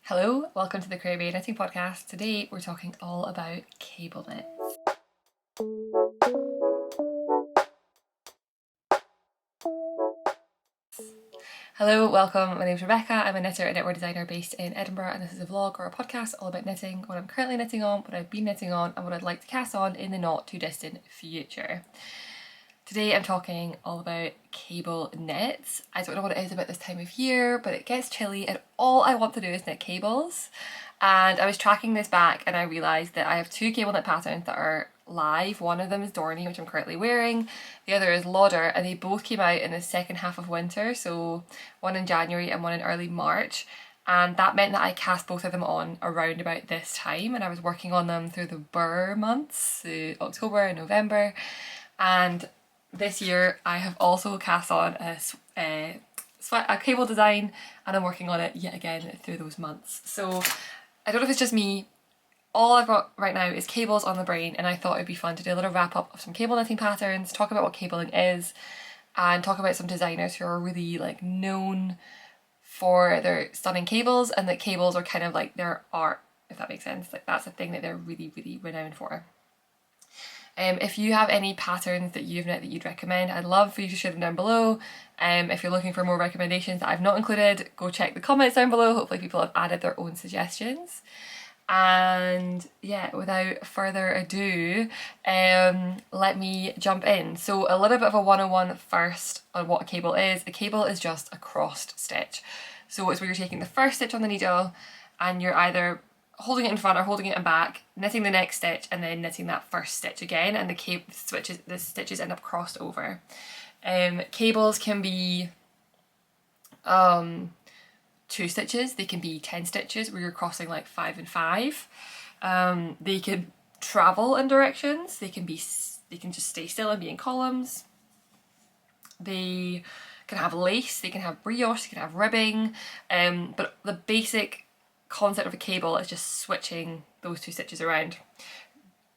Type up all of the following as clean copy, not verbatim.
Hello, welcome to the Creabea Knitting podcast. Today we're talking all about cable knits. Hello, welcome. My name is Rebecca. I'm a knitter and knitwear designer based in Edinburgh, and this is a vlog or a podcast all about knitting, what I'm currently knitting on, what I've been knitting on, and what I'd like to cast on in the not too distant future. Today I'm talking all about cable knits. I don't know what it is about this time of year, but it gets chilly and all I want to do is knit cables. And I was tracking this back and I realised that I have two cable knit patterns that are live. One of them is DORNIE, which I'm currently wearing. The other is LAUDER, and they both came out in the second half of winter, so one in January and one in early March. And that meant that I cast both of them on around about this time, and I was working on them through the burr months, so October and November. And this year I have also cast on a cable design, and I'm working on it yet again through those months. So I don't know if it's just me. All I've got right now is cables on the brain, and I thought it'd be fun to do a little wrap up of some cable knitting patterns, talk about what cabling is, and talk about some designers who are really like known for their stunning cables, and that cables are kind of like their art, if that makes sense. Like that's a thing that they're really, really renowned for. If you have any patterns that you've knit that you'd recommend, I'd love for you to share them down below. If you're looking for more recommendations that I've not included, go check the comments down below. Hopefully people have added their own suggestions. And yeah, without further ado, let me jump in. So a little bit of a 101 first on what a cable is. A cable is just a crossed stitch. So it's where you're taking the first stitch on the needle and you're either holding it in front or holding it in back, knitting the next stitch and then knitting that first stitch again, and the stitches end up crossed over. Cables can be 2 stitches, they can be 10 stitches where you're crossing like 5 and 5. They can travel in directions, they can just stay still and be in columns. They can have lace, they can have brioche, they can have ribbing, but the basic concept of a cable is just switching those 2 stitches around.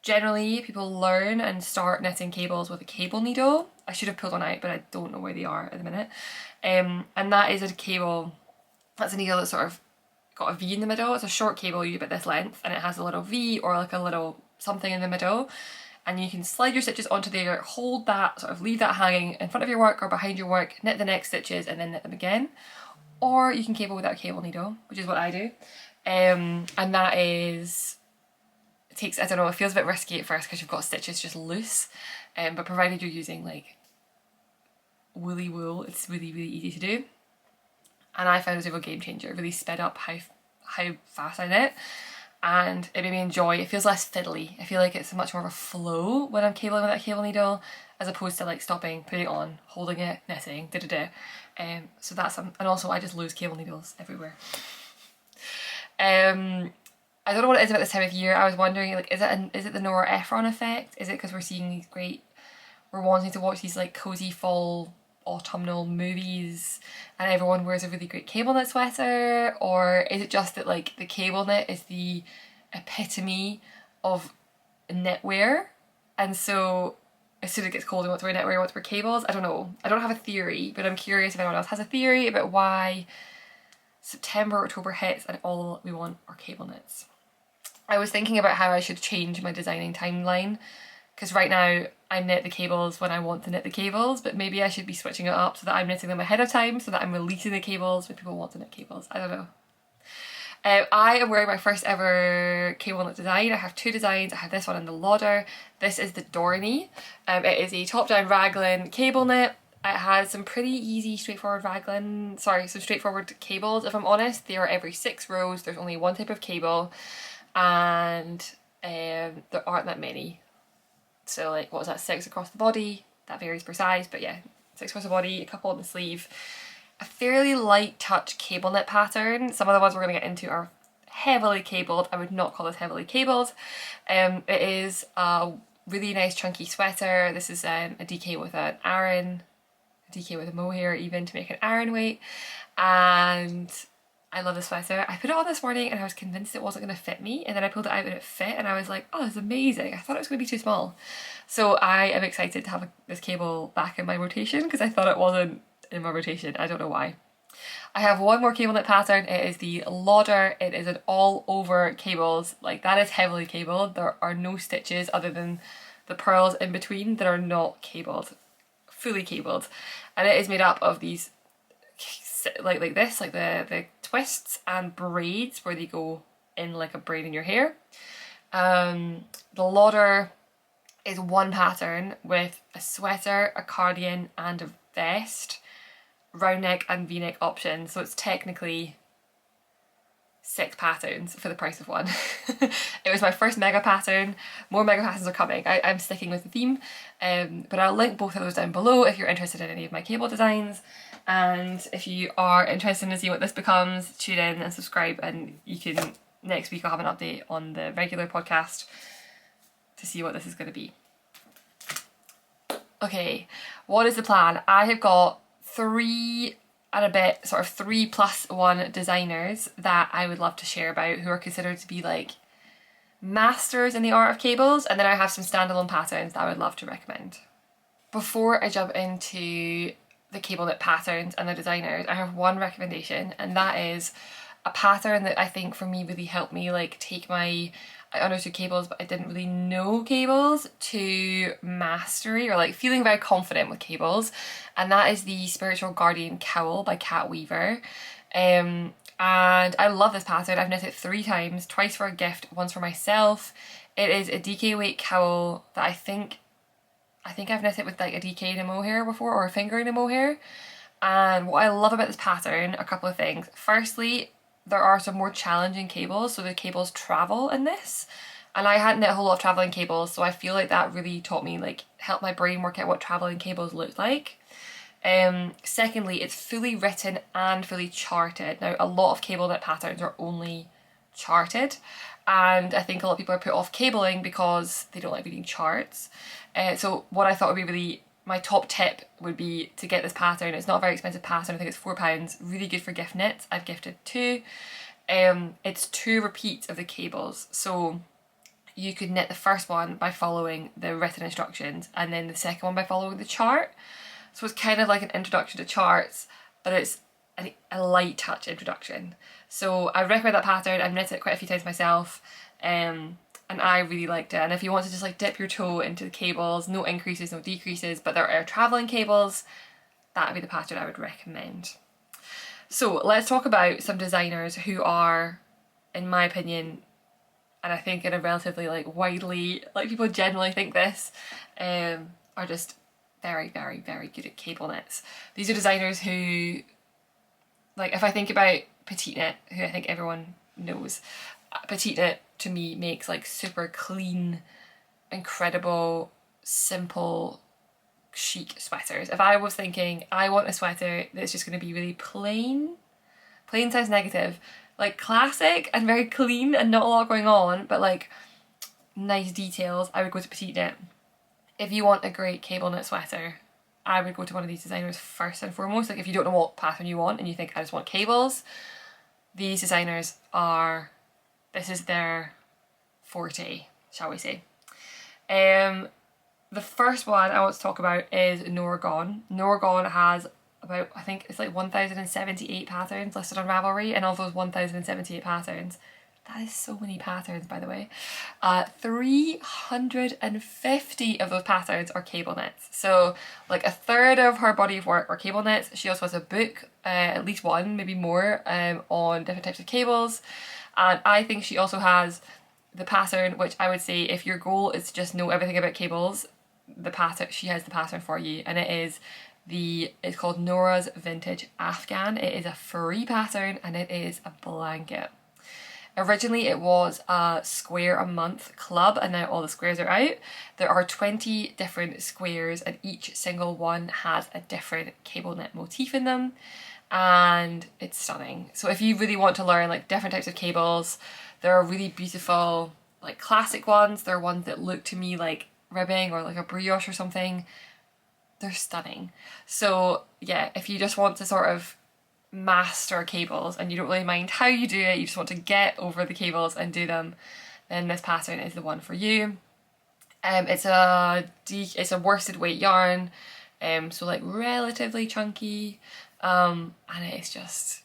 Generally, people learn and start knitting cables with a cable needle. I should have pulled one out, but I don't know where they are at the minute. And that is a cable, that's a needle that's sort of got a V in the middle. It's a short cable, usually about this length, and it has a little V or like a little something in the middle. And you can slide your stitches onto there, hold that, sort of leave that hanging in front of your work or behind your work, knit the next stitches and then knit them again. Or you can cable without a cable needle, which is what I do. And that is, it takes, I don't know, it feels a bit risky at first because you've got stitches just loose, but provided you're using like woolly wool, it's really, really easy to do. And I found it was a real game changer. It really sped up how fast I knit, and it made me enjoy, it feels less fiddly. I feel like it's much more of a flow when I'm cabling with that cable needle, as opposed to like stopping, putting it on, holding it, knitting, so that's, and also I just lose cable needles everywhere. I don't know what it is about this time of year. I was wondering, like, is it the Nora Ephron effect? Is it because we're wanting to watch these like cozy fall autumnal movies and everyone wears a really great cable knit sweater? Or is it just that like the cable knit is the epitome of knitwear, and so as soon as it gets cold we want to wear knitwear, we want to wear cables? I don't know. I don't have a theory, but I'm curious if anyone else has a theory about why September, October hits and all we want are cable knits. I was thinking about how I should change my designing timeline, because right now I knit the cables when I want to knit the cables, but maybe I should be switching it up so that I'm knitting them ahead of time, so that I'm releasing the cables when people want to knit cables. I don't know. I am wearing my first ever cable knit design. I have 2 designs. I have this one and the LAUDER. This is the DORNIE. It is a top-down raglan cable knit. It has some pretty easy, straightforward some straightforward cables, if I'm honest. They are every 6 rows, there's only one type of cable, and there aren't that many. So like, what was that, 6 across the body? That varies per size, but yeah, 6 across the body, a couple on the sleeve. A fairly light touch cable knit pattern. Some of the ones we're going to get into are heavily cabled. I would not call this heavily cabled. It is a really nice chunky sweater. This is a DK with an Aran, DK with a mohair even to make an Aran weight, and I love this sweater. I put it on this morning and I was convinced it wasn't going to fit me, and then I pulled it out and it fit, and I was like, oh, it's amazing. I thought it was going to be too small. So I am excited to have this cable back in my rotation, because I thought it wasn't in my rotation. I don't know why. I have one more cable knit pattern. It is the LAUDER. It is an all over cables. Like, that is heavily cabled. There are no stitches other than the purls in between that are not cabled, fully cabled. And it is made up of these like this, like the twists and braids where they go in like a braid in your hair. The LAUDER is one pattern with a sweater, a cardigan and a vest, round neck and v-neck options, so it's technically 6 patterns for the price of one. It was my first mega pattern. More mega patterns are coming. I'm sticking with the theme, but I'll link both of those down below if you're interested in any of my cable designs. And if you are interested in seeing what this becomes, tune in and subscribe, and you can, next week I'll have an update on the regular podcast to see what this is going to be. Okay, what is the plan? I have got 3 and a bit, sort of 3+1 designers that I would love to share about, who are considered to be like masters in the art of cables, and then I have some standalone patterns that I would love to recommend. Before I jump into the cable knit patterns and the designers, I have one recommendation, and that is a pattern that I think for me really helped me like take I understood cables but I didn't really know cables to mastery, or like feeling very confident with cables, and that is the Spiritual Guardian Cowl by Katt Weaver. And I love this pattern. I've knit it 3 times, twice for a gift, once for myself. It is a DK weight cowl that I think I've knit it with like a DK in a mohair before, or a finger in a mohair. And what I love about this pattern, a couple of things. Firstly, there are some more challenging cables, so the cables travel in this. And I hadn't knit a whole lot of travelling cables, so I feel like that really taught me, like, helped my brain work out what travelling cables looked like. Secondly, it's fully written and fully charted. Now, a lot of cable knit patterns are only charted, and I think a lot of people are put off cabling because they don't like reading charts. So what I thought would be really my top tip would be to get this pattern. It's not a very expensive pattern. I think it's £4. Really good for gift knits. I've gifted 2. It's 2 repeats of the cables, so you could knit the first one by following the written instructions, and then the second one by following the chart. So it's kind of like an introduction to charts, but it's a light touch introduction. So I recommend that pattern. I've knit it quite a few times myself, and I really liked it. And if you want to just like dip your toe into the cables, no increases, no decreases, but there are travelling cables, that would be the pattern I would recommend. So let's talk about some designers who are, in my opinion, and I think in a relatively like widely, like people generally think this, are just very, very, very good at cable knits. These are designers who, like, if I think about Petite Knit, who I think everyone knows, Petite Knit to me makes like super clean, incredible, simple, chic sweaters. If I was thinking I want a sweater that's just going to be really plain sounds negative, like classic and very clean and not a lot going on, but like nice details, I would go to Petite Knit. If you want a great cable knit sweater, I would go to one of these designers first and foremost. Like if you don't know what pattern you want and you think I just want cables, these designers this is their forte, shall we say. The first one I want to talk about is Nora Gaughan. Nora Gaughan has about, I think it's like 1,078 patterns listed on Ravelry, and of those 1,078 patterns, that is so many patterns by the way, 350 of those patterns are cable knits. So like a third of her body of work are cable knits. She also has a book, at least one, maybe more, on different types of cables. And I think she also has the pattern, which I would say if your goal is to just know everything about cables, she has the pattern for you, and it's called Norah's Vintage Afghan. It is a free pattern and it is a blanket. Originally it was a square a month club, and now all the squares are out. There are 20 different squares and each single one has a different cable knit motif in them, and it's stunning. So if you really want to learn like different types of cables, there are really beautiful like classic ones. There are ones that look to me like ribbing or like a brioche or something. They're stunning. So yeah, if you just want to sort of master cables and you don't really mind how you do it, you just want to get over the cables and do them, then this pattern is the one for you. It's a worsted weight yarn, so like relatively chunky, and it's just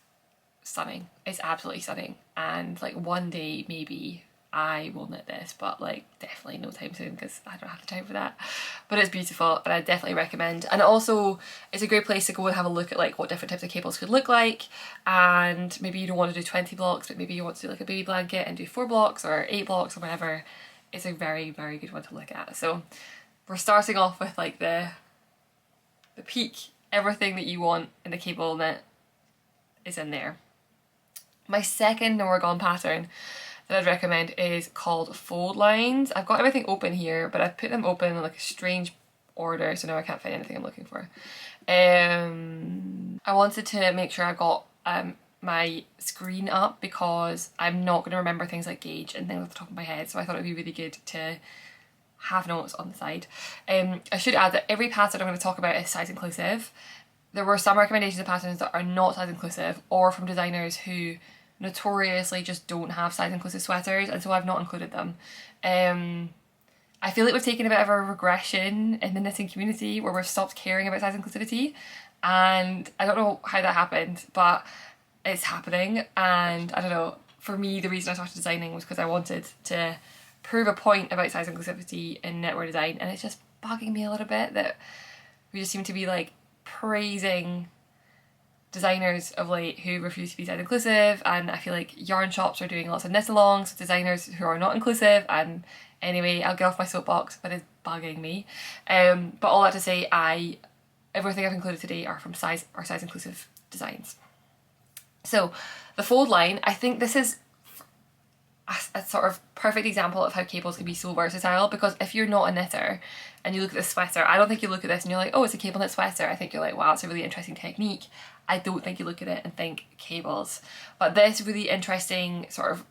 stunning. It's absolutely stunning. And like one day maybe I will knit this, but like definitely no time soon because I don't have the time for that. But it's beautiful and I definitely recommend. And also it's a great place to go and have a look at like what different types of cables could look like. And maybe you don't want to do 20 blocks, but maybe you want to do like a baby blanket and do 4 blocks or 8 blocks or whatever. It's a very, very good one to look at. So we're starting off with like the peak, everything that you want in the cable knit is in there. My second Nora Gaughan pattern that I'd recommend is called Foldlines. I've got everything open here, but I've put them open in like a strange order, so now I can't find anything I'm looking for. I wanted to make sure I got my screen up because I'm not going to remember things like gauge and things off the top of my head, so I thought it would be really good to have notes on the side. I should add that every pattern I'm going to talk about is size inclusive. There were some recommendations of patterns that are not size inclusive or from designers who notoriously just don't have size inclusive sweaters, and so I've not included them. I feel like we've taken a bit of a regression in the knitting community where we've stopped caring about size inclusivity, and I don't know how that happened, but it's happening. And I don't know, for me the reason I started designing was because I wanted to prove a point about size inclusivity in knitwear design, and it's just bugging me a little bit that we just seem to be like praising designers of late who refuse to be size inclusive, and I feel like yarn shops are doing lots of knit alongs with designers who are not inclusive. And anyway, I'll get off my soapbox, but it's bugging me. But all that to say, everything I've included today are from size inclusive designs. So the fold line, I think this is a sort of perfect example of how cables can be so versatile, because if you're not a knitter and you look at this sweater, I don't think you look at this and you're like, oh, it's a cable knit sweater. I think you're like, wow, it's a really interesting technique. I don't think you look at it and think cables. But this really interesting sort of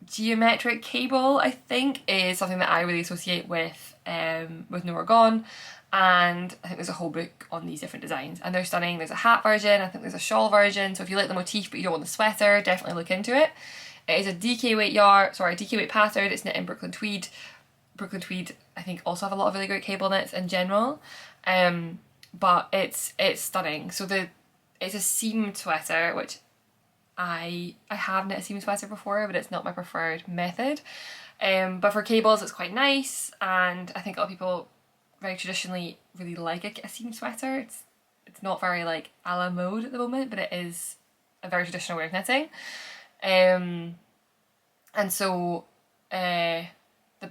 geometric cable, I think, is something that I really associate with Nora Gaughan. And I think there's a whole book on these different designs and they're stunning. There's a hat version, I think there's a shawl version. So if you like the motif but you don't want the sweater, definitely look into it. It is a DK weight pattern. It's knit in Brooklyn Tweed. Brooklyn Tweed, I think, also have a lot of really great cable knits in general. But it's stunning. So it's a seam sweater, which I have knit a seam sweater before, but it's not my preferred method. But for cables, it's quite nice, and I think a lot of people very traditionally really like a seam sweater. It's not very like a la mode at the moment, but it is a very traditional way of knitting. And so the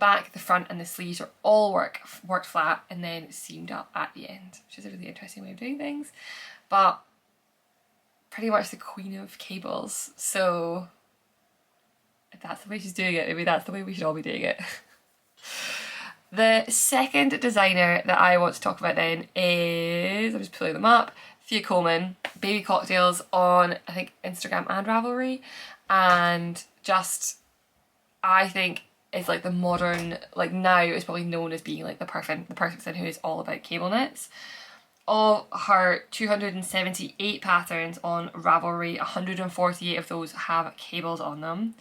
back, the front and the sleeves are all worked flat and then seamed up at the end, which is a really interesting way of doing things. But pretty much the queen of cables, so if that's the way she's doing it, maybe that's the way we should all be doing it. The second designer that I want to talk about then is, I'm just pulling them up, Thea Coleman, Baby Cocktails on, I think, Instagram and Ravelry, and just, I think, is like the modern, like now is probably known as being like the person who is all about cable knits. Of her 278 patterns on Ravelry, 148 of those have cables on them.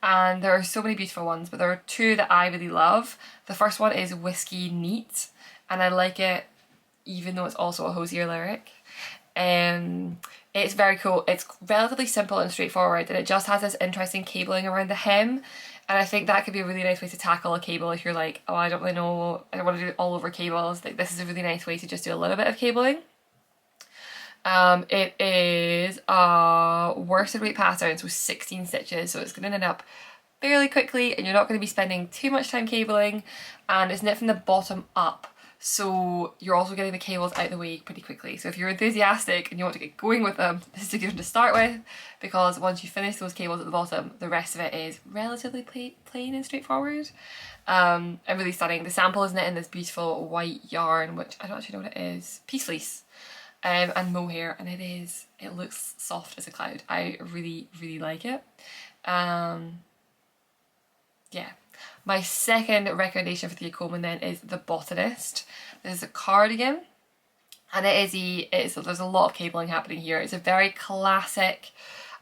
And there are so many beautiful ones, but there are two that I really love. The first one is Whisky Neat, and I like it even though it's also a hosier lyric. It's very cool. It's relatively simple and straightforward, and it just has this interesting cabling around the hem. And I think that could be a really nice way to tackle a cable if you're like, oh, I don't really know, I don't want to do it all over cables. Like, this is a really nice way to just do a little bit of cabling. It is a worsted weight pattern, so 16 stitches, so it's going to knit up fairly quickly and you're not going to be spending too much time cabling, and it's knit from the bottom up, so you're also getting the cables out of the way pretty quickly. So if you're enthusiastic and you want to get going with them, this is a good one to start with, because once you finish those cables at the bottom, the rest of it is relatively plain and straightforward. And really stunning. The sample is knit in this beautiful white yarn, which I don't actually know what it is, Peace Fleece, and mohair, and it looks soft as a cloud. I really, really like it. Yeah. My second recommendation for Thea Coleman then is the Botanist. This is a cardigan, and there's a lot of cabling happening here. It's a very classic,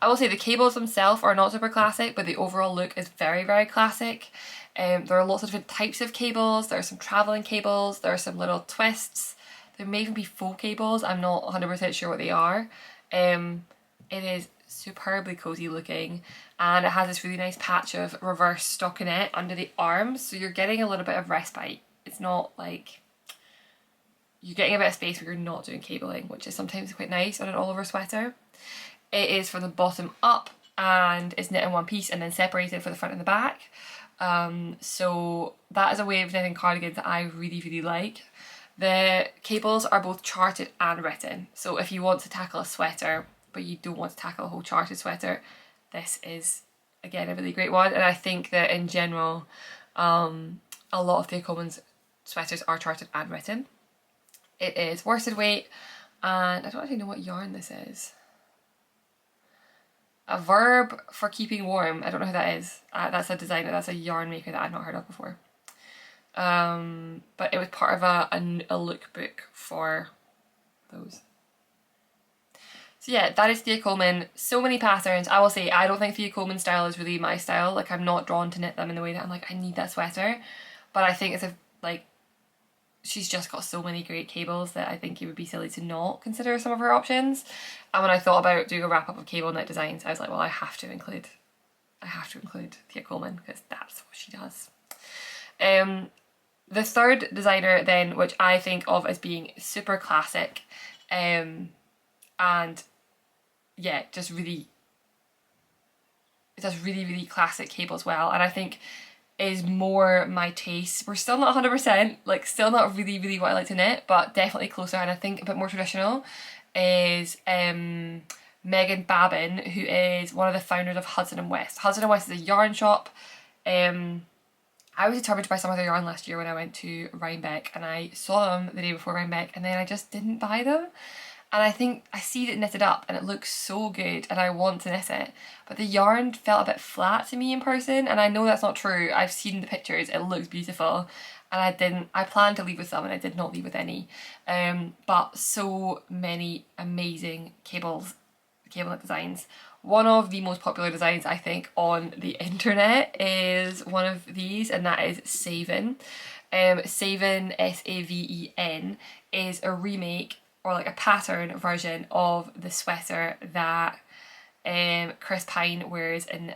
I will say the cables themselves are not super classic, but the overall look is very, very classic. There are lots of different types of cables. There are some travelling cables, there are some little twists, there may even be faux cables, I'm not 100% sure what they are. It is superbly cozy looking, and it has this really nice patch of reverse stockinette under the arms, so you're getting a little bit of respite. It's not like you're getting a bit of space where you're not doing cabling, which is sometimes quite nice on an all over sweater. It is from the bottom up and is knit in one piece and then separated for the front and the back. So that is a way of knitting cardigans that I really, really like. The cables are both charted and written. So if you want to tackle a sweater, but you don't want to tackle a whole charted sweater, this is, again, a really great one. And I think that in general, a lot of Thea Coleman's sweaters are charted and written. It is worsted weight, and I don't actually know what yarn this is. A verb for keeping warm. I don't know who that is. That's a designer, that's a yarn maker that I've not heard of before. But it was part of a lookbook for those. So yeah, that is Thea Coleman. So many patterns. I will say, I don't think Thea Coleman style is really my style. Like, I'm not drawn to knit them in the way that I'm like, I need that sweater. But I think it's she's just got so many great cables that I think it would be silly to not consider some of her options. And when I thought about doing a wrap up of cable knit designs, I was like, well, I have to include Thea Coleman, because that's what she does. The third designer then, which I think of as being super classic, and yeah, just really, it does really, really classic cables well, and I think is more my taste. We're still not 100%, like still not really, really what I like to knit, but definitely closer, and I think a bit more traditional, is Megan Babin, who is one of the founders of Hudson and West. Hudson and West is a yarn shop. I was determined to buy some of their yarn last year when I went to Rhinebeck, and I saw them the day before Rhinebeck, and then I just didn't buy them. And I think I see it knitted up and it looks so good and I want to knit it, but the yarn felt a bit flat to me in person, and I know that's not true. I've seen the pictures, it looks beautiful, and I planned to leave with some and I did not leave with any. But so many amazing cable knit designs. One of the most popular designs I think on the internet is one of these, and that is Saven. Saven, S-A-V-E-N, is a remake or like a pattern version of the sweater that Chris Pine wears in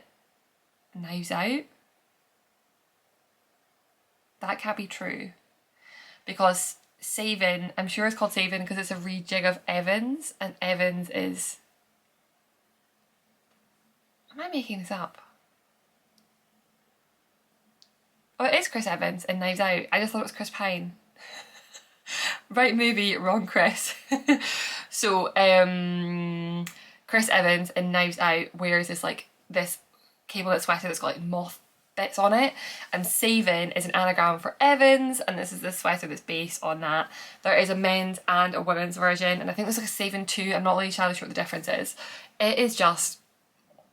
Knives Out. That can't be true, because Saven, I'm sure it's called Saven because it's a rejig of Evans, and Evans is... Am I making this up? Oh, it is Chris Evans in Knives Out. I just thought it was Chris Pine. Right movie, wrong Chris. So Chris Evans in Knives Out wears this cable knit sweater that's got like moth bits on it, and Saven is an anagram for Evans, and this is the sweater that's based on that. There is a men's and a women's version, and I think there's like a Saven 2. I'm not really entirely sure what the difference is. It is just,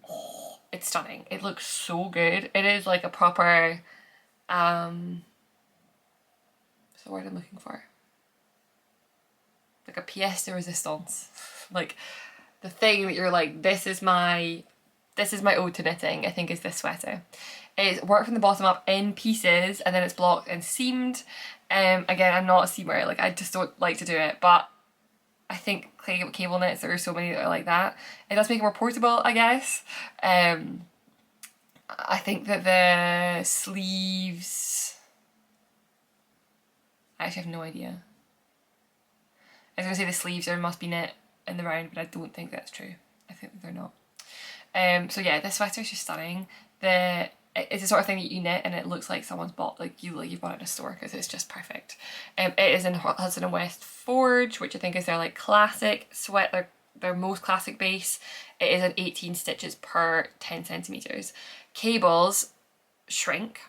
oh, it's stunning. It looks so good. It is like a proper what's the word I'm looking for? Like a pièce de résistance. Like the thing that you're like, this is my ode to knitting, I think, is this sweater. It's worked from the bottom up in pieces, and then it's blocked and seamed. Again, I'm not a seamer, like I just don't like to do it, but I think cable knits, there are so many that are like that. It does make it more portable, I guess. I think that the sleeves, I actually have no idea. I was going to say the sleeves must be knit in the round, but I don't think that's true. I think they're not. So yeah, this sweater is just stunning. It's the sort of thing that you knit and it looks like someone's bought, you've bought it in a store, because it's just perfect. It is in Hudson and West Forge, which I think is their like classic sweater, their most classic base. It is an 18 stitches per 10 centimeters. Cables shrink.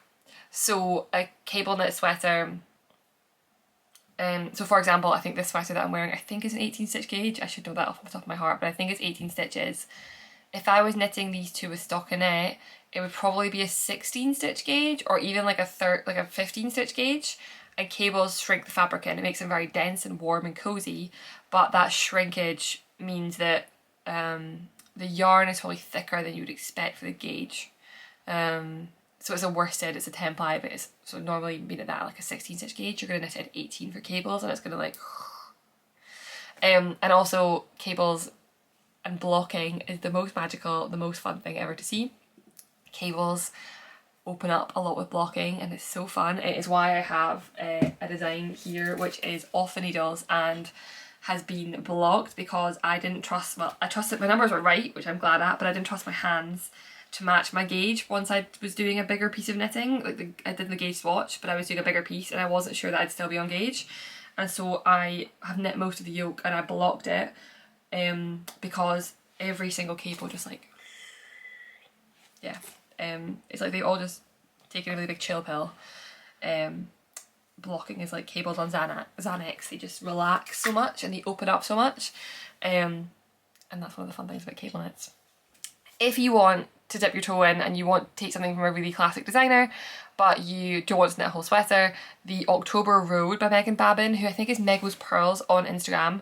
So a cable knit sweater, so for example, I think this sweater that I'm wearing, I think is an 18 stitch gauge. I should know that off the top of my heart, but I think it's 18 stitches. If I was knitting these two with stockinette, it would probably be a 16 stitch gauge, or even like a 15 stitch gauge. And cables shrink the fabric in. It makes them very dense and warm and cozy, but that shrinkage means that the yarn is probably thicker than you would expect for the gauge. So it's a worsted, it's a 10 ply, but it's so normally being at that like a 16 stitch gauge, you're going to knit it at 18 for cables, and it's going to like... and also cables and blocking is the most magical, the most fun thing ever to see. Cables open up a lot with blocking and it's so fun. It is why I have a design here which is off the needles and has been blocked, because I didn't trust, well, I trusted my numbers were right, which I'm glad at, but I didn't trust my hands to match my gauge once I was doing a bigger piece of knitting. Like I did the gauge swatch, but I was doing a bigger piece and I wasn't sure that I'd still be on gauge. And so I have knit most of the yoke and I blocked it because every single cable just like, yeah, it's like they all just taken a really big chill pill. Blocking is like cables on Xanax. They just relax so much and they open up so much. And that's one of the fun things about cable knits. If you want to dip your toe in and you want to take something from a really classic designer but you don't want to knit a whole sweater, the October Road by Megan Babin, who I think is Megos Pearls on Instagram,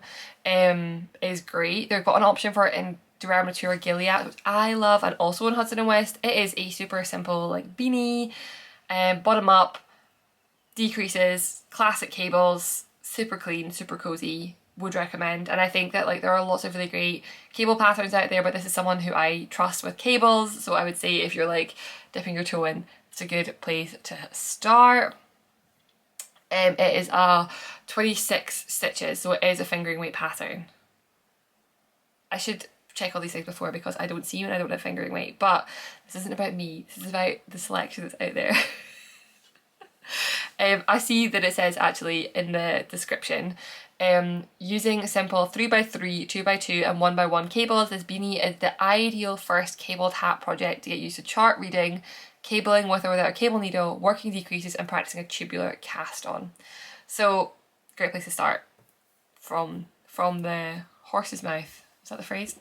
is great. They've got an option for it in Durham Natura Gilead, which I love, and also in Hudson and West. It is a super simple like beanie, bottom up, decreases, classic cables, super clean, super cozy, would recommend. And I think that like there are lots of really great cable patterns out there, but this is someone who I trust with cables, so I would say if you're like dipping your toe in, it's a good place to start. It is a 26 stitches, so it is a fingering weight pattern. I should check all these things before because I don't see you and I don't have fingering weight, but this isn't about me, this is about the selection that's out there. I see that it says actually in the description, using simple 3x3, 2x2 and 1x1 cables, this beanie is the ideal first cabled hat project to get used to chart reading, cabling with or without a cable needle, working decreases and practicing a tubular cast on. So great place to start from the horse's mouth. Is that the phrase?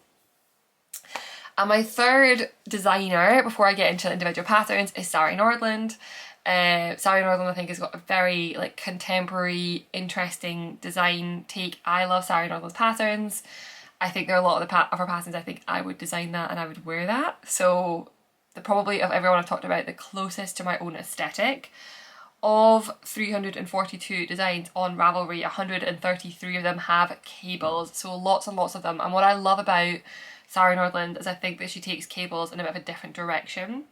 And my third designer, before I get into individual patterns, is Sari Nordlund. Sari Nordlund I think has got a very like contemporary, interesting design take. I love Sari Nordlund's patterns. I think there are a lot of her patterns I think I would design that and I would wear that. So probably of everyone I've talked about, the closest to my own aesthetic. Of 342 designs on Ravelry, 133 of them have cables, so lots and lots of them. And what I love about Sari Nordlund is I think that she takes cables in a bit of a different direction.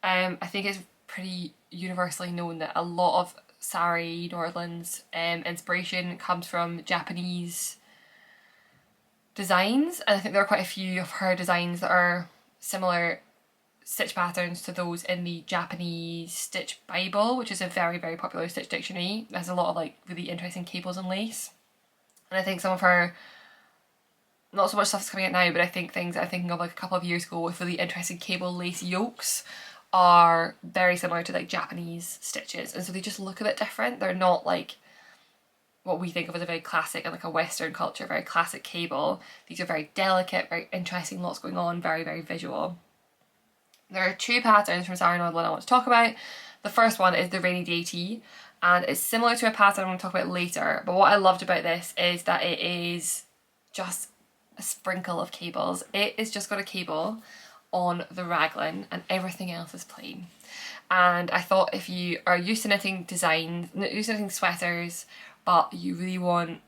I think it's pretty universally known that a lot of Sari Nordlund's inspiration comes from Japanese designs, and I think there are quite a few of her designs that are similar stitch patterns to those in the Japanese Stitch Bible, which is a very, very popular stitch dictionary. There's a lot of like really interesting cables and lace. And I think some of her, not so much stuff that's coming out now, but I think things I'm thinking of like a couple of years ago with really interesting cable lace yokes are very similar to like Japanese stitches. And so they just look a bit different. They're not like what we think of as a very classic and like a Western culture, very classic cable. These are very delicate, very interesting, lots going on, very, very visual. There are two patterns from Sari Nordlund I want to talk about. The first one is the Rainy Day Tee, and it's similar to a pattern I'm going to talk about later, but what I loved about this is that it is just a sprinkle of cables. It is just got a cable on the raglan and everything else is plain. And I thought if you are used to knitting designs, used to knitting sweaters, but you really want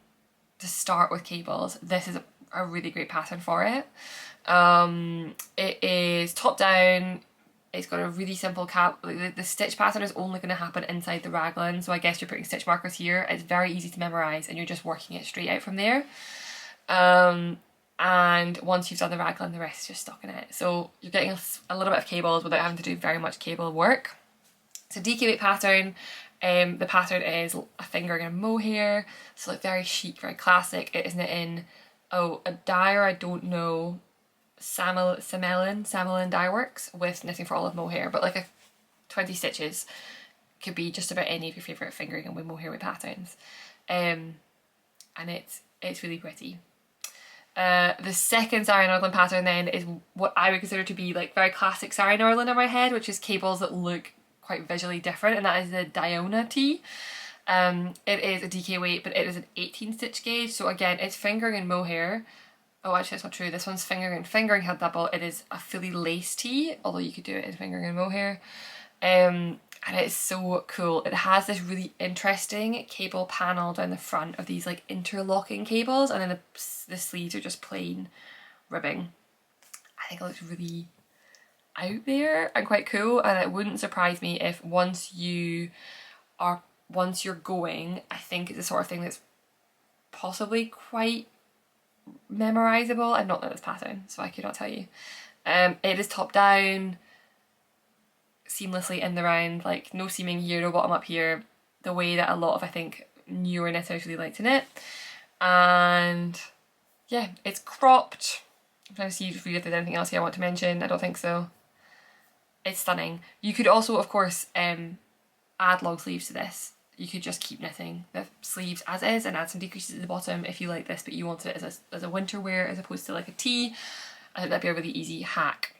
to start with cables, this is a really great pattern for it. It is top down, it's got a really simple cap, like the stitch pattern is only going to happen inside the raglan, so I guess you're putting stitch markers here. It's very easy to memorise and you're just working it straight out from there. And once you've done the raglan, the rest is just stuck in it. So you're getting a little bit of cables without having to do very much cable work. It's a DK weight pattern. The pattern is a fingering and mohair, so like very chic, very classic. It is knit in a dye, or I don't know, Samelin dye works with Knitting for Olive mohair, but like 20 stitches could be just about any of your favourite fingering and mohair weight patterns. And it's really pretty. The second Sari Nordlund pattern then is what I would consider to be like very classic Sari Nordlund in my head, which is cables that look quite visually different, and that is the Diona tee. It is a DK weight, but it is an 18 stitch gauge, so again it's fingering and mohair. Oh, actually that's not true, this one's fingering had double. It is a fully lace tee, although you could do it in fingering and mohair. And it's so cool. It has this really interesting cable panel down the front of these like interlocking cables, and then the sleeves are just plain ribbing. I think it looks really out there and quite cool, and it wouldn't surprise me if once you're going, I think it's the sort of thing that's possibly quite memorizable. I've not done this pattern, so I could not tell you. It is top down, seamlessly in the round, like no seaming here, no bottom up here, the way that a lot of, I think, newer knitters really like to knit. And yeah, it's cropped. I'm trying to see if there's anything else here I want to mention. I don't think so. It's stunning. You could also, of course, add long sleeves to this. You could just keep knitting the sleeves as is and add some decreases at the bottom if you like this, but you wanted it as a winter wear as opposed to like a tee. I think that'd be a really easy hack.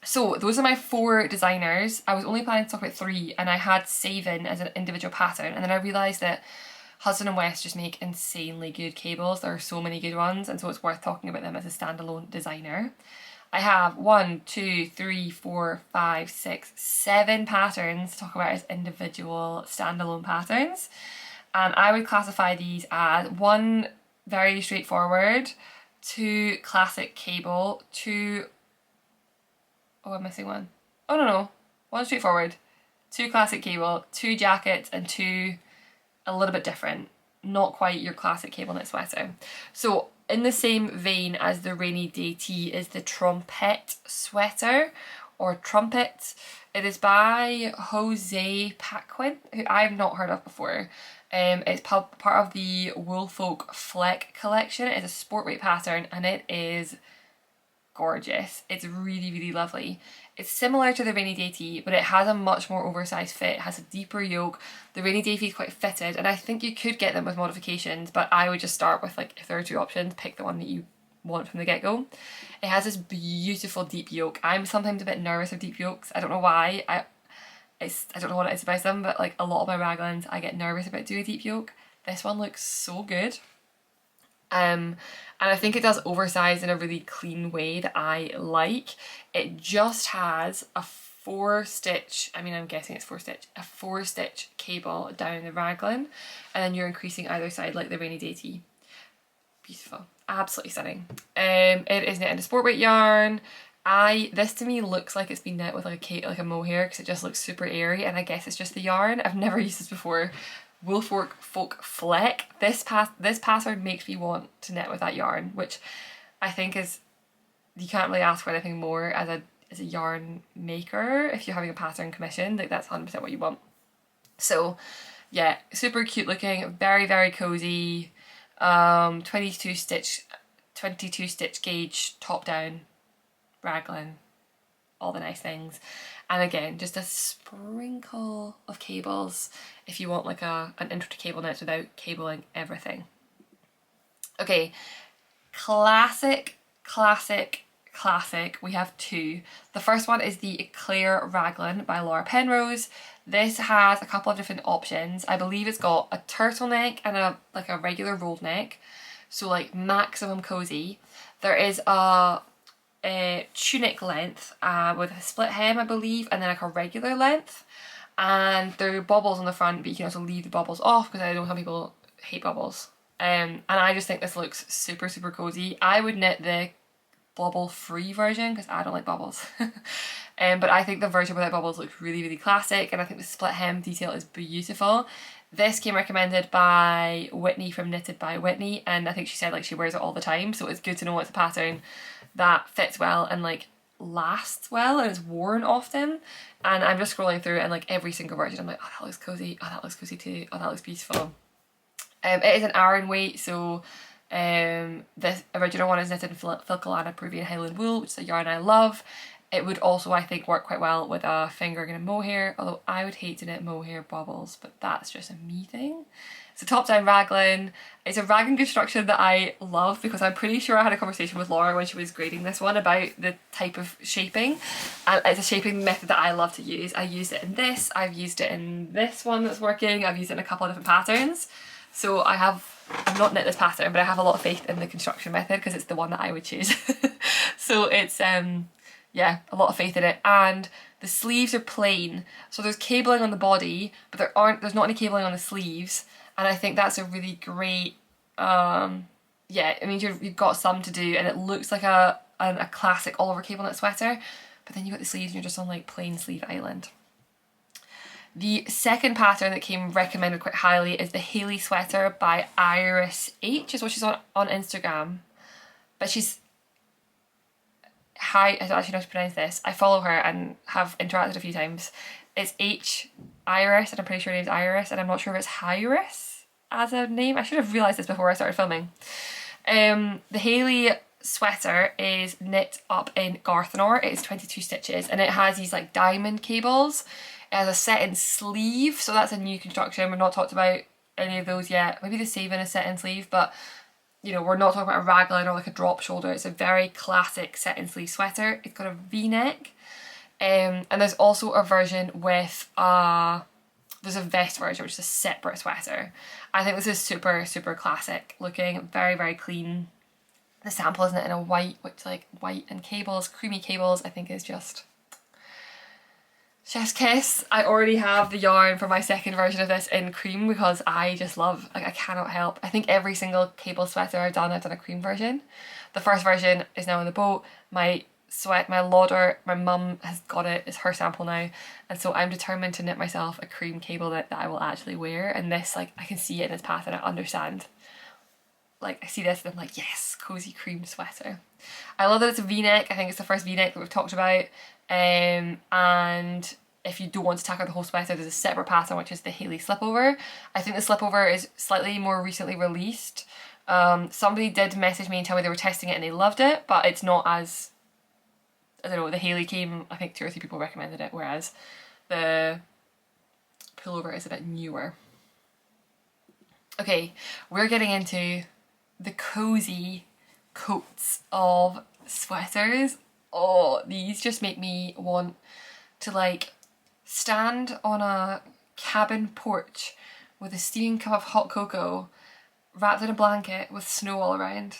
So those are my 4 designers. I was only planning to talk about 3, and I had Saven as an individual pattern, and then I realised that Hudson and West just make insanely good cables. There are so many good ones, and so it's worth talking about them as a standalone designer. I have 1, 2, 3, 4, 5, 6, 7 patterns to talk about as individual standalone patterns. And I would classify these as 1 very straightforward, 2 classic cable, 2... Oh, I'm missing one. Oh no, 1 straightforward, 2 classic cable, 2 jackets, and 2 a little bit different. Not quite your classic cable knit sweater. So in the same vein as the rainy day tee is the Trompet sweater, or Trumpet. It is by Josée Paquin, who I've not heard of before. It's part of the Woolfolk Fleck collection. It is a sport weight pattern, and it is gorgeous. It's really, really lovely. It's similar to the rainy day tee, but it has a much more oversized fit. It has a deeper yoke. The rainy day tee is quite fitted, and I think you could get them with modifications, but I would just start with, like, if there are 2 options, pick the one that you want from the get-go. It has this beautiful deep yoke. I'm sometimes a bit nervous of deep yokes. I don't know why. I don't know what it is about them, but like a lot of my Raglans, I get nervous about doing a deep yoke. This one looks so good. And I think it does oversize in a really clean way that I like. It just has a 4-stitch, I mean, I'm guessing it's 4-stitch, a 4-stitch cable down the Raglan, and then you're increasing either side like the rainy day tee. Beautiful, absolutely stunning. It is knit in a sport weight yarn. This to me looks like it's been knit with like a mohair, because it just looks super airy, and I guess it's just the yarn. I've never used this before. Woolfolk Fleck. This pattern makes me want to knit with that yarn, which I think is, you can't really ask for anything more as a yarn maker. If you're having a pattern commissioned, like that's 100% what you want. So yeah, super cute looking, very, very cozy. 22 stitch gauge top down Raglan, all the nice things. And again, just a sprinkle of cables if you want like an intro to cable knits without cabling everything. Okay, classic. We have 2. The first one is the Eclair Raglan by Laura Penrose. This has a couple of different options. I believe it's got a turtleneck and a regular rolled neck, so like maximum cozy. There is a tunic length with a split hem, I believe, and then like a regular length, and there are bobbles on the front, but you can also leave the bobbles off because I know some people hate bobbles. And I just think this looks super, super cozy. I would knit the bobble free version because I don't like bobbles. But I think the version without bobbles looks really, really classic, and I think the split hem detail is beautiful. This came recommended by Whitney from Knitted by Whitney, and I think she said like she wears it all the time, so it's good to know it's a pattern that fits well and like lasts well and is worn often. And I'm just scrolling through it, and like every single version I'm like, oh that looks cozy, oh that looks cozy too, oh that looks beautiful. It is an Aran weight, so this original one is knitted in Filcolana Peruvian Highland wool, which is a yarn I love. It would also, I think, work quite well with a fingering and a mohair, although I would hate to knit mohair bobbles, but that's just a me thing. It's a top-down Raglan. It's a Raglan construction that I love because I'm pretty sure I had a conversation with Laura when she was grading this one about the type of shaping. And it's a shaping method that I love to use. I used it in this, I've used it in this one that's working, I've used it in a couple of different patterns. So I've not knit this pattern, but I have a lot of faith in the construction method because it's the one that I would choose. So it's, yeah, a lot of faith in it. And the sleeves are plain, so there's cabling on the body, but there's not any cabling on the sleeves. And I think that's a really great yeah, it means you've got some to do, and it looks like a classic all over cable knit sweater, but then you got the sleeves and you're just on like plain sleeve island. The second pattern that came recommended quite highly is the Haley sweater by Iris H, is what she's on Instagram. But she's, I don't actually know how to pronounce this. I follow her and have interacted a few times. It's H Iris, and I'm pretty sure her name's Iris, and I'm not sure if it's Hyris as a name. I should have realised this before I started filming. The Haley sweater is knit up in Garthenor. It is 22 stitches, and it has these like diamond cables. It has a set in sleeve, so that's a new construction. We've not talked about any of those yet. Maybe the Saven is set in sleeve, but you know, we're not talking about a raglan or like a drop shoulder. It's a very classic set in sleeve sweater. It's got a V-neck. And there's also a version with there's a vest version, which is a separate sweater. I think this is super, super classic looking, very, very clean. The sample isn't it in a white, which like white and cables, creamy cables, I think is just chef's kiss. I already have the yarn for my second version of this in cream because I just love, like I cannot help. I think every single cable sweater I've done a cream version. The first version is now in the boat. My lauder, my mum has got it, it's her sample now. And so I'm determined to knit myself a cream cable knit that I will actually wear. And this, like, I can see it in its path and I understand. Like, I see this and I'm like, yes, cozy cream sweater. I love that it's a V-neck. I think it's the first V-neck that we've talked about. And if you don't want to tack out the whole sweater, there's a separate pattern which is the Haley slipover. I think the slipover is slightly more recently released. Somebody did message me and tell me they were testing it and they loved it, but it's not as, I don't know, the Haley came, I think 2 or 3 people recommended it, whereas the pullover is a bit newer. Okay, we're getting into the cozy coats of sweaters. Oh, these just make me want to like stand on a cabin porch with a steaming cup of hot cocoa wrapped in a blanket with snow all around.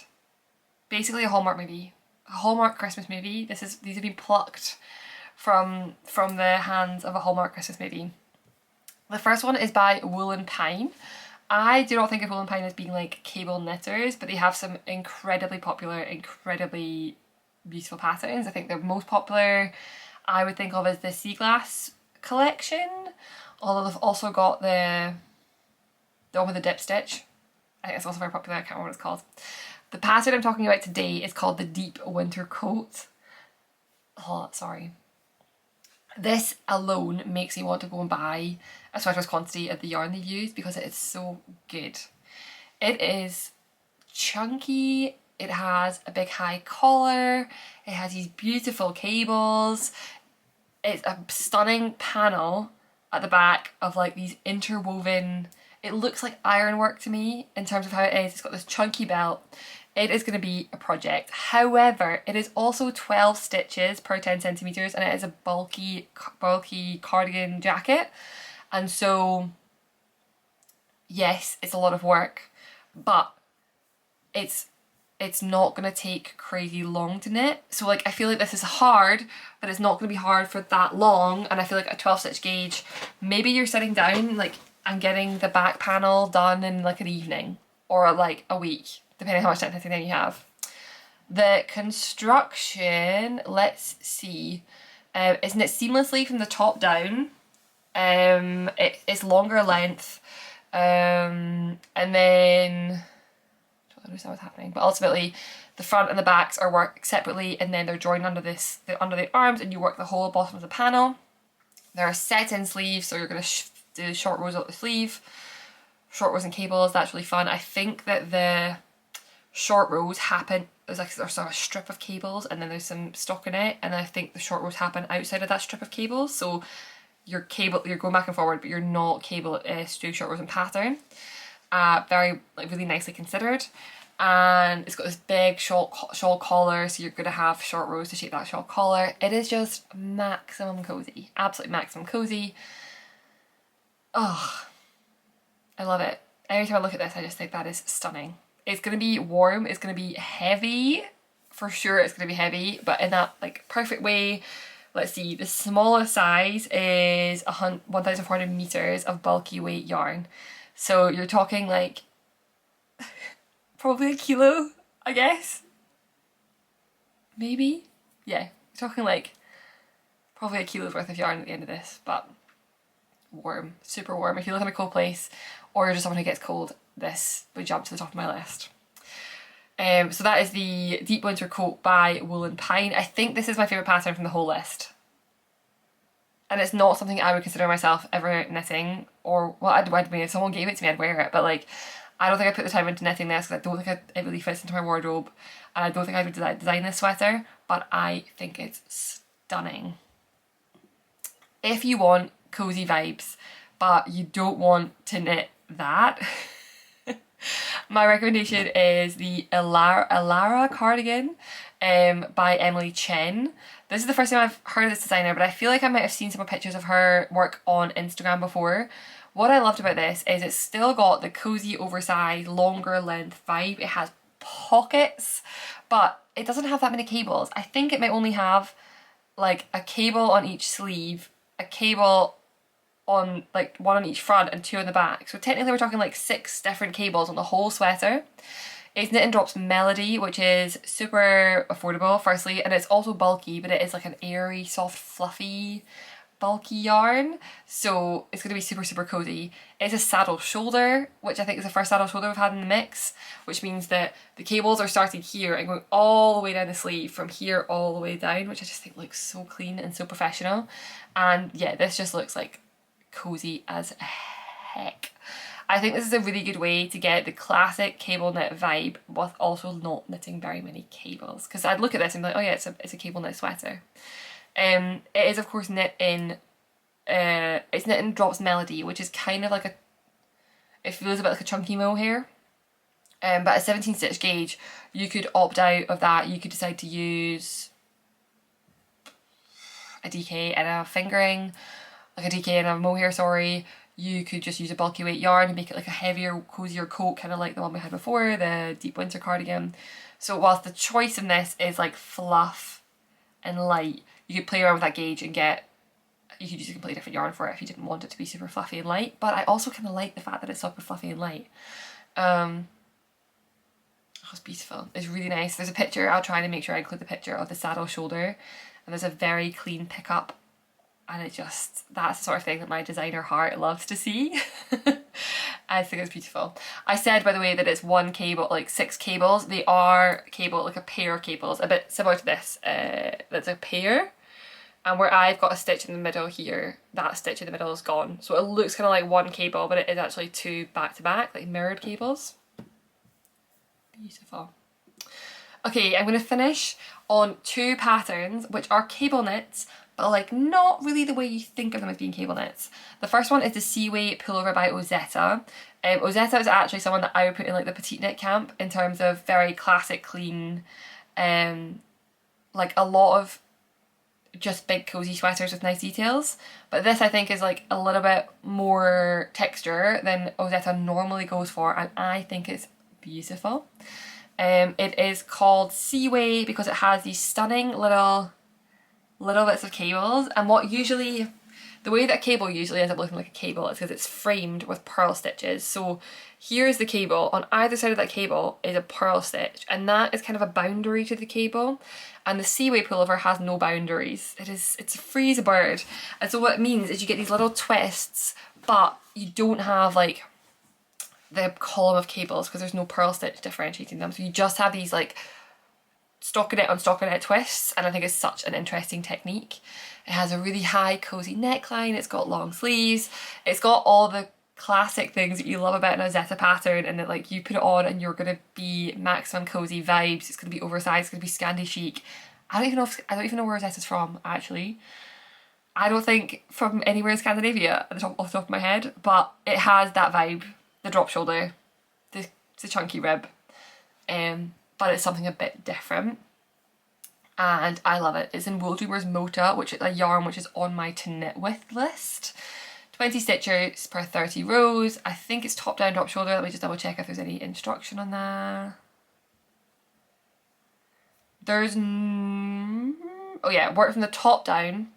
Basically a Hallmark movie. A Hallmark Christmas movie. These have been plucked from the hands of a Hallmark Christmas movie. The first one is by Wool and Pine. I do not think of Wool and Pine as being like cable knitters, but they have some incredibly popular, incredibly beautiful patterns. I think they're most popular, I would think of as the Sea Glass collection, although they've also got the one with the dip stitch. I think it's also very popular, I can't remember what it's called. The pattern I'm talking about today is called the Deep Winter Coat. Oh, sorry. This alone makes me want to go and buy a sweater's quantity of the yarn they've used because it is so good. It is chunky, it has a big high collar, it has these beautiful cables, it's a stunning panel at the back of like these interwoven, it looks like ironwork to me in terms of how it is. It's got this chunky belt. It is going to be a project. However, it is also 12 stitches per 10 centimeters and it is a bulky cardigan jacket. And so, yes, it's a lot of work, but it's not going to take crazy long to knit. So like, I feel like this is hard, but it's not going to be hard for that long. And I feel like a 12 stitch gauge, maybe you're sitting down like and getting the back panel done in like an evening or like a week, depending on how much knitting you have. The construction, let's see, is knit seamlessly from the top down. It's longer length, and then I don't understand what's happening, but ultimately the front and the backs are worked separately, and then they're joined under under the arms, and you work the whole bottom of the panel. There are set in sleeves, so you're going to do short rows up the sleeve, short rows and cables. That's really fun. I think that the short rows happen, there's sort of a strip of cables and then there's some stock in it, and I think the short rows happen outside of that strip of cables, so you're going back and forward, but you're not doing short rows in pattern. Very like really nicely considered, and it's got this big shawl collar, so you're going to have short rows to shape that shawl collar. It is just maximum cozy, absolutely maximum cozy. Oh, I love it. Every time I look at this I just think that is stunning. It's going to be warm, it's going to be heavy, for sure it's going to be heavy, but in that like perfect way. Let's see, the smallest size is 1,400 meters of bulky weight yarn. So you're talking like probably a kilo, I guess. Maybe? Yeah, we're talking like probably a kilo's worth of yarn at the end of this, but warm, super warm. If you live in a cold place or you're just someone who gets cold, this would jump to the top of my list. So that is the Deep Winter Coat by Wool & Pine. I think this is my favourite pattern from the whole list. And it's not something I would consider myself ever knitting, or, well, I mean, if someone gave it to me, I'd wear it, but like, I don't think I put the time into knitting this because I don't think it really fits into my wardrobe, and I don't think I would design this sweater, but I think it's stunning. If you want cozy vibes, but you don't want to knit that, my recommendation is the Elara cardigan by Emily Chen. This is the first time I've heard of this designer, but I feel like I might have seen some pictures of her work on Instagram before. What I loved about this is it's still got the cozy, oversized, longer length vibe. It has pockets, but it doesn't have that many cables. I think it might only have like a cable on each sleeve, a cable on like one on each front and two on the back. So technically we're talking like 6 different cables on the whole sweater. It's Knit and Drop's Melody, which is super affordable, firstly, and it's also bulky, but it is like an airy, soft, fluffy, bulky yarn. So it's going to be super, super cozy. It's a saddle shoulder, which I think is the first saddle shoulder we've had in the mix, which means that the cables are starting here and going all the way down the sleeve from here all the way down, which I just think looks so clean and so professional. And yeah, this just looks like cozy as heck. I think this is a really good way to get the classic cable knit vibe with also not knitting very many cables, because I'd look at this and be like, oh yeah, it's a cable knit sweater. It is of course knit in it's Knit and Drop's Melody, which is kind of like it feels a bit like a chunky mohair, but a 17 stitch gauge. You could opt out of that. You could decide to use a DK and a fingering, like a DK and a mohair, sorry. You could just use a bulky weight yarn and make it like a heavier, cozier coat, kind of like the one we had before, the Deep Winter cardigan. So whilst the choice in this is like fluff and light, you could play around with that gauge and you could use a completely different yarn for it if you didn't want it to be super fluffy and light. But I also kind of like the fact that it's super fluffy and light. Oh, it's beautiful. It's really nice. There's a picture, I'll try and make sure I include the picture of the saddle shoulder, and there's a very clean pickup. And it just, that's the sort of thing that my designer heart loves to see. I think it's beautiful. I said, by the way, that it's one cable, like 6 cables. They are like a pair of cables, a bit similar to this. That's a pair. And where I've got a stitch in the middle here, that stitch in the middle is gone. So it looks kind of like one cable, but it is actually 2 back to back, like mirrored cables. Beautiful. Okay, I'm going to finish on 2 patterns, which are cable knits, but like not really the way you think of them as being cable knits. The first one is the Seaway Pullover by Ozetta. Ozetta is actually someone that I would put in like the petite knit camp in terms of very classic, clean, like a lot of just big cozy sweaters with nice details. But this I think is like a little bit more texture than Ozetta normally goes for, and I think it's beautiful. It is called Seaway because it has these stunning little bits of cables, and the way that a cable usually ends up looking like a cable is because it's framed with purl stitches. So here's the cable, on either side of that cable is a purl stitch, and that is kind of a boundary to the cable, and the Seaway pullover has no boundaries. It's free as a bird, and so what it means is you get these little twists, but you don't have like the column of cables because there's no purl stitch differentiating them, so you just have these like stockinette on stockinette twists, and I think it's such an interesting technique. It has a really high cozy neckline, it's got long sleeves, it's got all the classic things that you love about an Ozetta pattern, and that like you put it on and you're going to be maximum cozy vibes. It's going to be oversized, it's going to be Scandi chic. I don't even know where Ozetta's from actually. I don't think from anywhere in Scandinavia off the top of my head, but it has that vibe. The drop shoulder, the chunky rib, but it's something a bit different, and I love it. It's in Wool Dreamers Mota, which is a yarn which is on my to knit with list. 20 stitches per 30 rows. I think it's top down drop shoulder. Let me just double check if there's any instruction on that. There's oh yeah, work from the top down,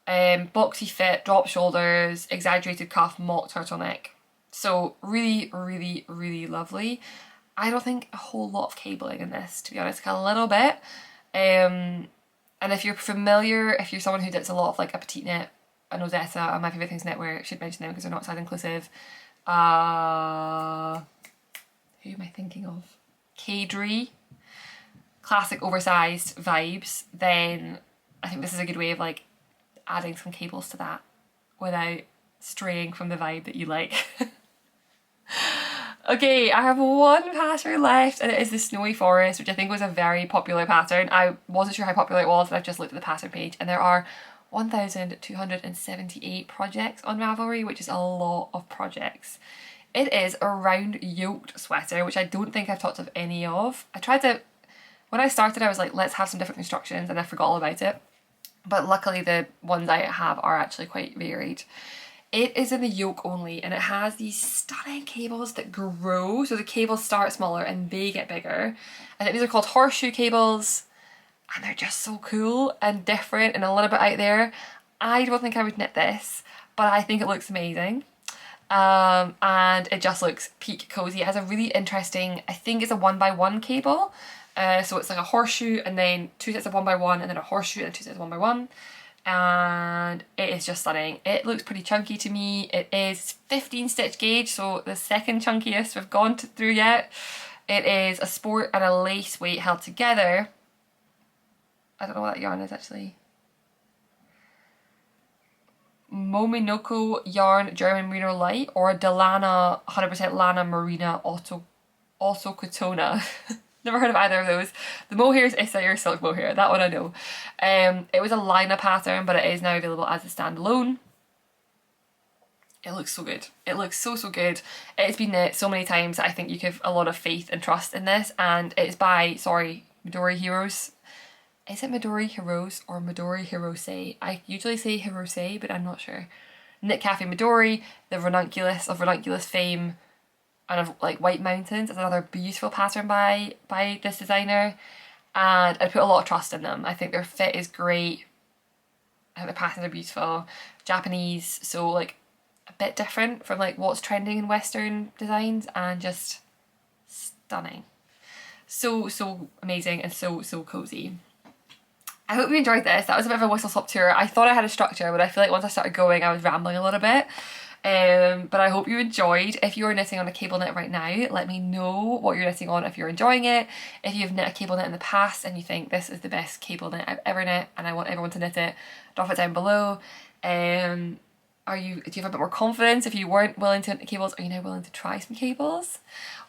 boxy fit, drop shoulders, exaggerated cuff, mock turtleneck. So really, really, really lovely. I don't think a whole lot of cabling in this, to be honest, like a little bit. And if you're familiar, if you're someone who does a lot of like a petite knit, a Rosetta, and my favourite things knitwear, I should mention them because they're not size inclusive. Who am I thinking of? Cadre, classic oversized vibes, then I think this is a good way of like adding some cables to that without straying from the vibe that you like. Okay, I have one pattern left, and it is the Snowy Forest, which I think was a very popular pattern. I wasn't sure how popular it was, and I've just looked at the pattern page, and there are 1,278 projects on Ravelry, which is a lot of projects. It is a round yoked sweater, which I don't think I've talked of any of. I tried to, when I started I was like, let's have some different constructions, and I forgot all about it. But luckily the ones I have are actually quite varied. It is in the yoke only, and it has these stunning cables that grow. So the cables start smaller and they get bigger. I think these are called horseshoe cables, and they're just so cool and different and a little bit out there. I don't think I would knit this, but I think it looks amazing. And it just looks peak cozy. It has a really interesting, I think it's a 1x1 cable. So it's like a horseshoe and then 2 sets of 1x1 and then a horseshoe and 2 sets of 1x1. And it is just stunning. It looks pretty chunky to me. It is 15 stitch gauge, so the second chunkiest we've gone through yet. It is a sport and a lace weight held together. I don't know what that yarn is actually. Mominoko yarn German Merino Light, or Delana 100% Lana Marina Auto Cotona. Never heard of either of those. The mohair is Issair Silk Mohair, that one I know. It was a Lina pattern, but it is now available as a standalone. It looks so good. It looks so good. It's been knit so many times that I think you have a lot of faith and trust in this, and it's by, sorry, Midori Heroes. Is it Midori Heroes or Midori Hirose? I usually say Hirose, but I'm not sure. Knit Cafe Midori, the Ranunculus of Ranunculus fame, and of like White Mountains is another beautiful pattern by this designer, and I put a lot of trust in them. I think their fit is great. I think the patterns are beautiful. Japanese, so like a bit different from like what's trending in Western designs, and just stunning. So amazing and so cozy. I hope you enjoyed this. That was a bit of a whistle stop tour. I thought I had a structure, but I feel like once I started going I was rambling a little bit. But I hope you enjoyed. If you're knitting on a cable knit right now, let me know what you're knitting on if you're enjoying it. If you've knit a cable knit in the past and you think this is the best cable knit I've ever knit and I want everyone to knit it, drop it down below. Do you have a bit more confidence? If you weren't willing to knit cables, are you now willing to try some cables?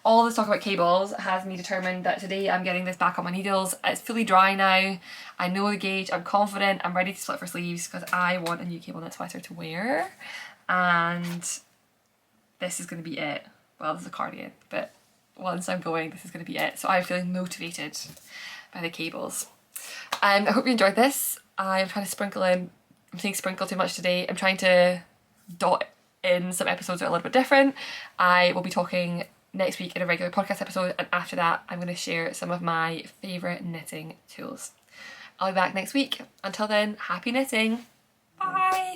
All this talk about cables has me determined that today I'm getting this back on my needles. It's fully dry now. I know the gauge, I'm confident, I'm ready to split for sleeves because I want a new cable knit sweater to wear. And this is going to be it. Well, this is a cardigan, but once I'm going, this is going to be it. So I'm feeling motivated by the cables. I hope you enjoyed this. I'm trying to sprinkle in, I'm saying sprinkle too much today. I'm trying to dot in some episodes that are a little bit different. I will be talking next week in a regular podcast episode, and after that I'm going to share some of my favourite knitting tools. I'll be back next week. Until then, happy knitting. Bye!